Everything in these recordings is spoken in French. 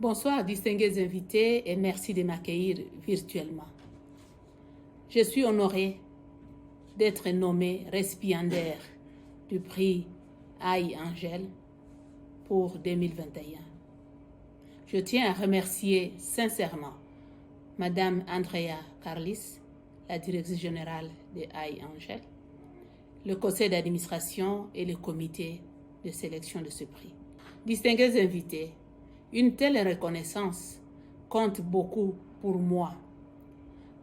Bonsoir, distingués invités, et merci de m'accueillir virtuellement. Je suis honorée d'être nommée récipiendaire du prix Aïe Angèle pour 2021. Je tiens à remercier sincèrement Madame Andrea Carlis, la directrice générale de Aïe Angèle, le conseil d'administration et le comité de sélection de ce prix. Distingués invités, une telle reconnaissance compte beaucoup pour moi.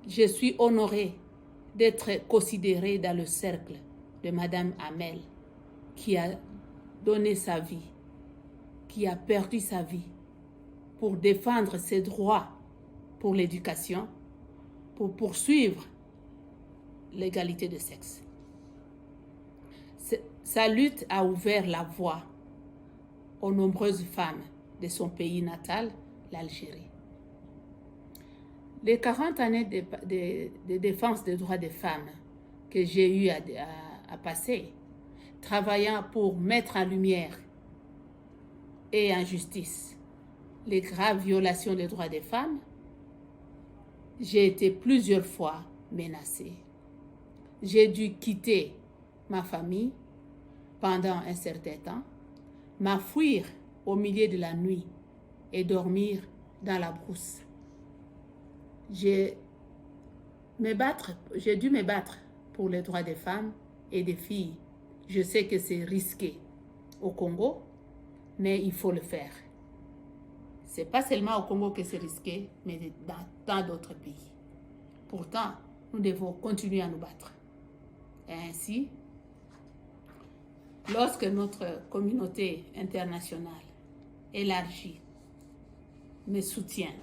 Je suis honorée d'être considérée dans le cercle de Madame Hamel, qui a donné sa vie, qui a perdu sa vie pour défendre ses droits pour l'éducation, pour poursuivre l'égalité de sexe. Sa lutte a ouvert la voie aux nombreuses femmes de son pays natal, l'Algérie. Les 40 années de défense des droits des femmes que j'ai eu à passer, travaillant pour mettre en lumière et en justice les graves violations des droits des femmes, j'ai été plusieurs fois menacée. J'ai dû quitter ma famille pendant un certain temps, m'enfuir au milieu de la nuit et dormir dans la brousse. J'ai dû me battre pour les droits des femmes et des filles. Je sais que c'est risqué au Congo, mais il faut le faire. C'est pas seulement au Congo que c'est risqué, mais dans tant d'autres pays. Pourtant, nous devons continuer à nous battre. Et ainsi, lorsque notre communauté internationale élargie me soutient,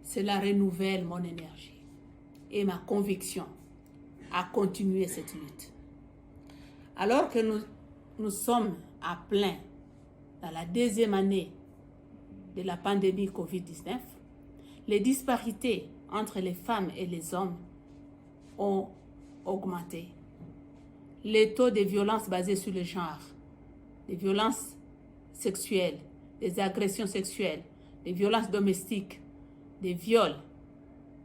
cela renouvelle mon énergie et ma conviction à continuer cette lutte. Alors que nous sommes à plein dans la deuxième année de la pandémie COVID-19, les disparités entre les femmes et les hommes ont augmenté. Les taux de violences basées sur le genre, des violences sexuelles, des agressions sexuelles, des violences domestiques, des viols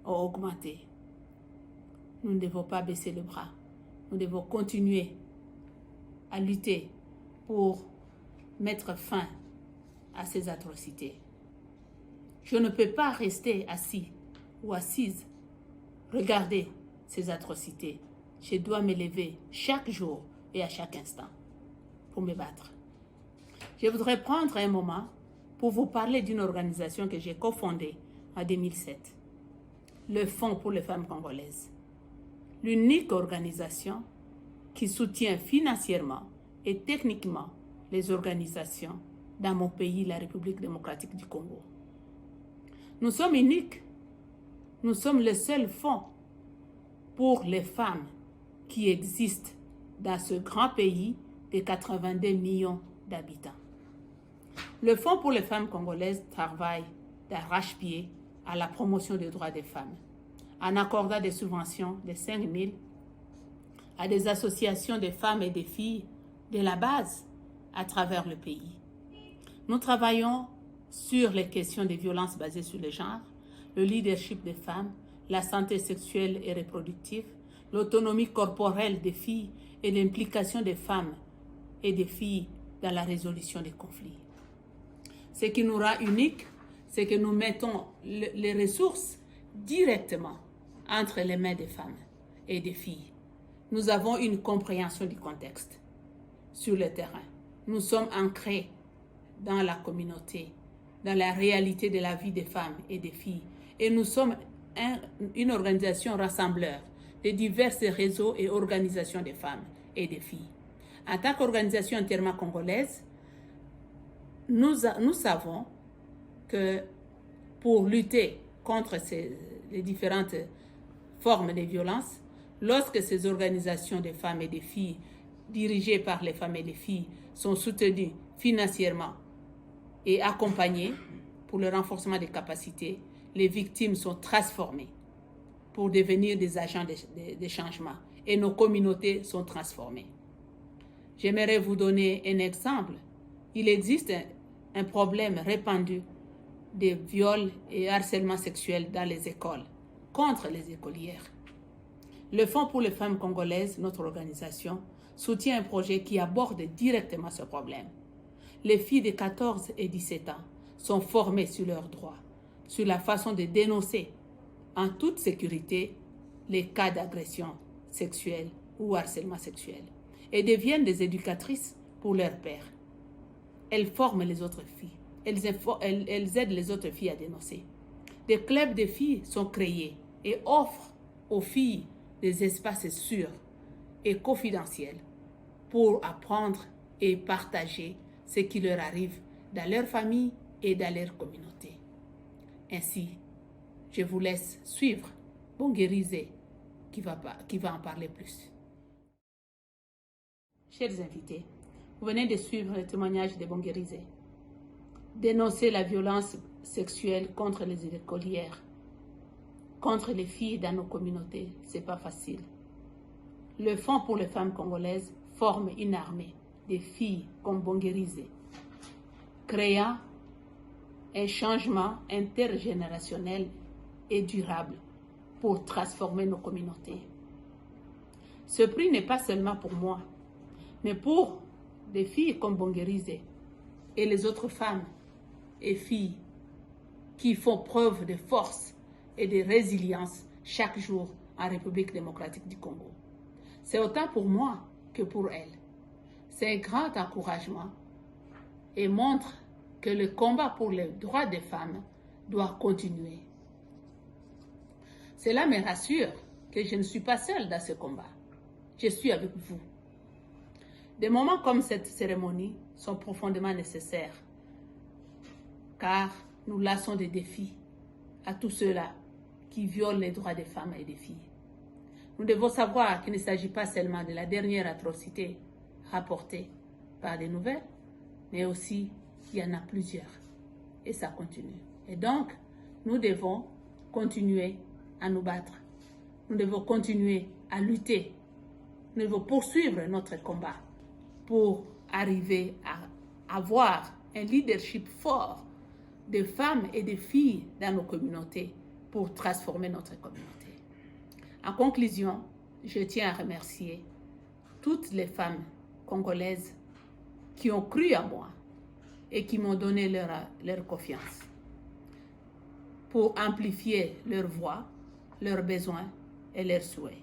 ont augmenté. Nous ne devons pas baisser le bras. Nous devons continuer à lutter pour mettre fin à ces atrocités. Je ne peux pas rester assis ou assise, regarder ces atrocités. Je dois me lever chaque jour et à chaque instant pour me battre. Je voudrais prendre un moment pour vous parler d'une organisation que j'ai cofondée en 2007, le Fonds pour les femmes congolaises, l'unique organisation qui soutient financièrement et techniquement les organisations dans mon pays, la République démocratique du Congo. Nous sommes uniques. Nous sommes le seul fonds pour les femmes qui existent dans ce grand pays de 82 millions d'habitants. Le Fonds pour les femmes congolaises travaille d'arrache-pied à la promotion des droits des femmes, en accordant des subventions de 5 000 à des associations de femmes et de filles de la base à travers le pays. Nous travaillons sur les questions des violences basées sur le genre, le leadership des femmes, la santé sexuelle et reproductive, l'autonomie corporelle des filles et l'implication des femmes et des filles dans la résolution des conflits. Ce qui nous rend uniques, c'est que nous mettons les ressources directement entre les mains des femmes et des filles. Nous avons une compréhension du contexte sur le terrain. Nous sommes ancrés dans la communauté, dans la réalité de la vie des femmes et des filles. Et nous sommes une organisation rassembleur de divers réseaux et organisations de femmes et de filles. En tant qu'organisation entièrement congolaise, nous savons que pour lutter contre les différentes formes de violence, lorsque ces organisations de femmes et de filles dirigées par les femmes et les filles sont soutenues financièrement et accompagnées pour le renforcement des capacités, les victimes sont transformées pour devenir des agents de changement et nos communautés sont transformées. J'aimerais vous donner un exemple. Il existe un problème répandu de viols et harcèlement sexuel dans les écoles, contre les écolières. Le Fonds pour les femmes congolaises, notre organisation, soutient un projet qui aborde directement ce problème. Les filles de 14 et 17 ans sont formées sur leurs droits, sur la façon de dénoncer en toute sécurité les cas d'agression sexuelle ou harcèlement sexuel et deviennent des éducatrices pour leurs pères. Elles forment les autres filles. Elles aident les autres filles à dénoncer. Des clubs de filles sont créés et offrent aux filles des espaces sûrs et confidentiels pour apprendre et partager ce qui leur arrive dans leur famille et dans leur communauté. Ainsi, je vous laisse suivre Bonguérizé qui va en parler plus. Chers invités, vous venez de suivre le témoignage de Bonguérizé. Dénoncer la violence sexuelle contre les écolières, contre les filles dans nos communautés, c'est pas facile. Le Fonds pour les femmes congolaises forme une armée de filles comme Bonguérizé, créant un changement intergénérationnel et durable pour transformer nos communautés. Ce prix n'est pas seulement pour moi, mais pour des filles comme Bonguérizé et les autres femmes et filles qui font preuve de force et de résilience chaque jour en République démocratique du Congo. C'est autant pour moi que pour elles. C'est un grand encouragement et montre que le combat pour les droits des femmes doit continuer. Cela me rassure que je ne suis pas seule dans ce combat. Je suis avec vous. Des moments comme cette cérémonie sont profondément nécessaires car nous lançons des défis à tous ceux-là qui violent les droits des femmes et des filles. Nous devons savoir qu'il ne s'agit pas seulement de la dernière atrocité rapportée par les nouvelles, mais aussi il y en a plusieurs et ça continue. Et donc, nous devons continuer à nous battre. Nous devons continuer à lutter. Nous devons poursuivre notre combat pour arriver à avoir un leadership fort de femmes et de filles dans nos communautés pour transformer notre communauté. En conclusion, je tiens à remercier toutes les femmes congolaises qui ont cru en moi et qui m'ont donné leur confiance pour amplifier leur voix, leurs besoins et leurs souhaits.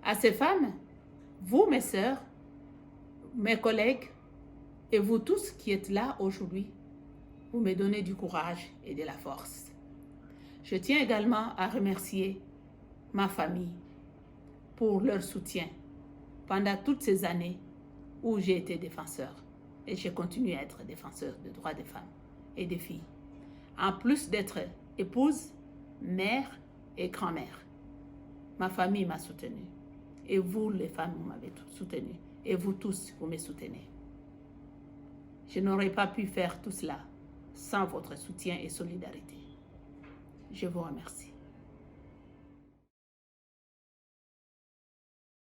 À ces femmes, vous, mes sœurs, mes collègues et vous tous qui êtes là aujourd'hui, vous me donnez du courage et de la force. Je tiens également à remercier ma famille pour leur soutien pendant toutes ces années où j'ai été défenseur et je continue à être défenseur des droits des femmes et des filles. En plus d'être épouse, mère et grand-mère, ma famille m'a soutenue et vous les femmes vous m'avez soutenue et vous tous vous me soutenez. Je n'aurais pas pu faire tout cela sans votre soutien et solidarité. Je vous remercie.